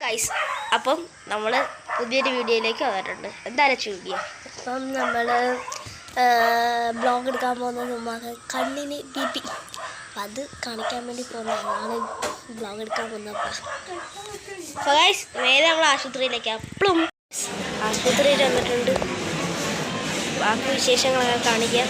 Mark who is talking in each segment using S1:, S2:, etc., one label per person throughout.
S1: Guys, അപ്പം നമ്മൾ പുതിയൊരു വീഡിയോയിലേക്ക് വന്നിട്ടുണ്ട്. എന്തായാലും വീഡിയോ
S2: അപ്പം നമ്മൾ ബ്ലോഗ് എടുക്കാൻ പോകുന്നത് കണ്ണിന് BP, അപ്പം അത് കാണിക്കാൻ വേണ്ടി പോകുന്നതാണ് ബ്ലോഗ് എടുക്കാൻ പോകുന്നപ്പോൾ.
S1: അപ്പോൾ ഗൈസ്, നേരെ നമ്മൾ ആശുപത്രിയിലേക്ക് അപ്പോഴും ആശുപത്രിയിൽ വന്നിട്ടുണ്ട്. ബാക്കി വിശേഷങ്ങളൊക്കെ കാണിക്കാം.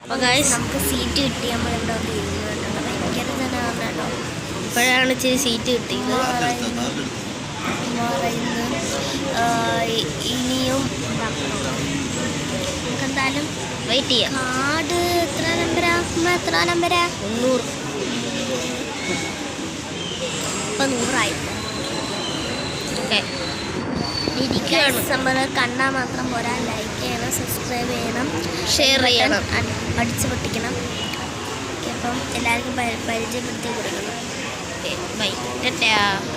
S2: അപ്പോൾ ഗൈസ്, നമുക്ക് സീറ്റ് കിട്ടി. നമ്മൾ എന്താ ഭയങ്കര ജനമാണോ.
S1: ഇപ്പോഴാണ് ഇച്ചിരി സീറ്റ് കിട്ടിയത്.
S2: ഇനിയും നമുക്ക് എന്തായാലും
S1: വെയിറ്റ് ചെയ്യാം.
S2: കാർഡ് എത്ര നമ്പരാ? 300. ഇപ്പം 100
S1: ഓക്കെ.
S2: നമ്മൾ കണ്ടാൽ മാത്രം പോരാ, ലൈക്ക് ചെയ്യണം, സബ്സ്ക്രൈബ് ചെയ്യണം,
S1: ഷെയർ ചെയ്യണം,
S2: അടിച്ച് പൊട്ടിക്കണം. അപ്പം എല്ലാവർക്കും പരിചയപ്പെടുത്തി കൊടുക്കണം.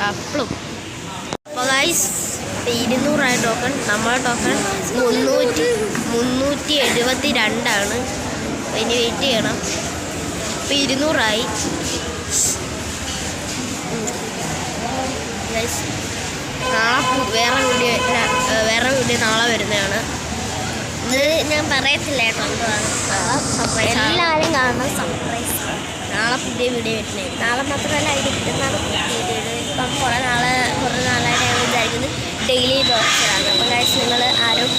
S1: അപ്പോഴും അപ്പോൾ ഗൈസ്, 200 ടോക്കൺ. നമ്മുടെ ടോക്കൺ 372 ഇനി വെയിറ്റ് ചെയ്യണം. ഇപ്പോൾ 200 ഗൈസ്. നാളെ വേറെ വീഡിയോ നാളെ വരുന്നതാണ്.
S2: ഇത് ഞാൻ പറയത്തില്ല കേട്ടോ, എല്ലാവരും കാണണം. സർപ്രൈസ്.
S1: നാളെ പുതിയ വീഡിയോ വരുന്നേ.
S2: നാളെ മാത്രമല്ല, അതിന് കിട്ടുന്നതാണ് പുതിയ വീഡിയോ. ഇപ്പം കുറേ നാളായിട്ട് ഞാൻ വിചാരിക്കുന്നത് ഡെയിലി ബോക്സ് ആണ്. അപ്പോൾ കഴിച്ച് നിങ്ങൾ ആരും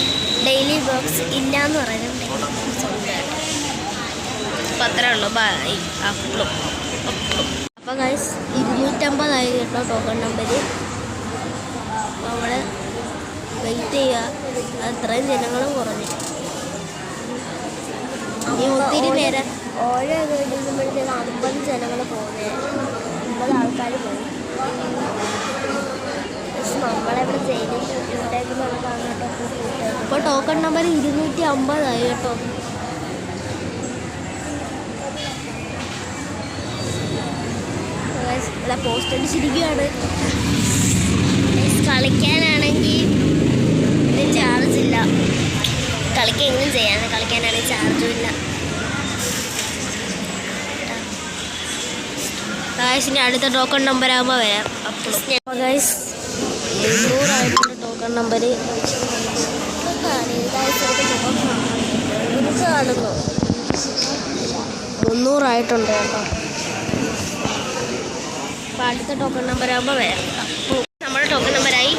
S2: ഡെയിലി ബോക്സ് ഇല്ല എന്ന് പറയുന്നത്
S1: അപ്പം അത്രേ ഉള്ളൂ. ബൈ. അപ്പോൾ ഗൈസ്, 250 കേട്ടോ ടോക്കൺ നമ്പർ. അപ്പോൾ നമ്മൾ വെയിറ്റ് ചെയ്യുക. അത്രയും ജനങ്ങളും കുറഞ്ഞു. ഇനി ഒത്തിരി പേര്
S2: ഓരോ കഴിയുമ്പോഴത്തേക്ക് 50 ജനങ്ങൾ പോകുന്നത്, 50 ആൾക്കാർ പോകും. പക്ഷെ നമ്മളെവിടെ ജയിലിൽ കൂട്ടേക്കുന്നതാണ് കേട്ടോ.
S1: ഇപ്പോൾ ടോക്കൺ നമ്പർ 250 കേട്ടോ. ഇവിടെ പോസ്റ്റ് അടിച്ചിരിക്കുകയാണ്.
S2: കളിക്കാനാണെങ്കിൽ ഇതിന് ചാർജ് ഇല്ല. കളിക്കാൻ എങ്കിലും ചെയ്യാൻ, കളിക്കാനാണെങ്കിൽ ചാർജും ഇല്ല.
S1: ഗൈസിൻ്റെ അടുത്ത ടോക്കൺ നമ്പർ ആകുമ്പോൾ വരാം. അപ്പോൾ ഗൈസ്, 200 ടോക്കൺ നമ്പർ
S2: കാണുന്നു.
S1: 300 ആയിട്ടുണ്ട് കേട്ടോ. അപ്പോൾ അടുത്ത ടോക്കൺ നമ്പർ ആകുമ്പോൾ വരാം. അപ്പോൾ നമ്മുടെ ടോക്കൺ നമ്പറായി.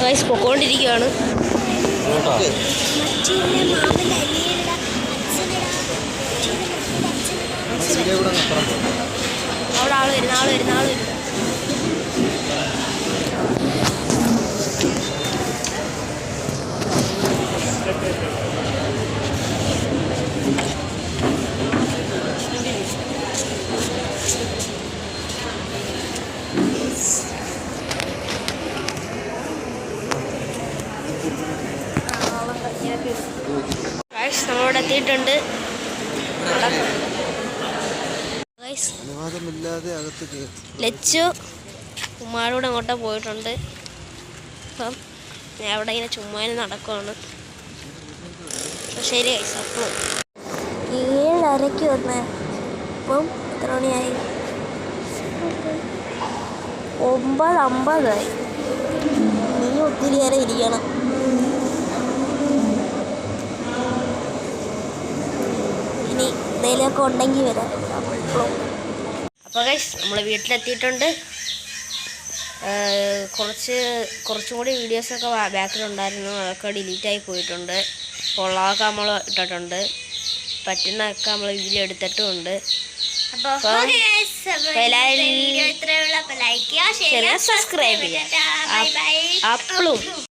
S1: ഗൈസ് പൊക്കോണ്ടിരിക്കുകയാണ്. അവിടെ ആൾ വരുന്നു. നമ്മളോട് എത്തിയിട്ടുണ്ട്. ലച്ചു ഉമ്മാരോട് അങ്ങോട്ട് പോയിട്ടുണ്ട്. അപ്പം ഞാൻ അവിടെ ഇങ്ങനെ ചുമ്മാ നടക്കുവാണ്. ശരി ഗൈസ്, അപ്പോൾ
S2: 7:30 വന്നേ. ഇപ്പം എത്ര മണിയായി?
S1: 9:50. നീ ഒത്തിരി നേരം ഇരിക്കണം.
S2: ഇനി എന്തെങ്കിലുമൊക്കെ ഉണ്ടെങ്കിൽ വരാം.
S1: അപ്പോൾ ഗൈസ്, നമ്മൾ വീട്ടിലെത്തിയിട്ടുണ്ട്. കുറച്ചും കൂടി വീഡിയോസൊക്കെ ബാക്കിലുണ്ടായിരുന്നു. അതൊക്കെ ഡിലീറ്റായി പോയിട്ടുണ്ട്. ഉള്ളതൊക്കെ നമ്മൾ ഇട്ടിട്ടുണ്ട്. പറ്റുന്നതൊക്കെ നമ്മൾ വീഡിയോ എടുത്തിട്ടുമുണ്ട്.
S2: അപ്പോൾ
S1: എല്ലാവരും സബ്സ്ക്രൈബ് ചെയ്യാം. അപ്പോഴും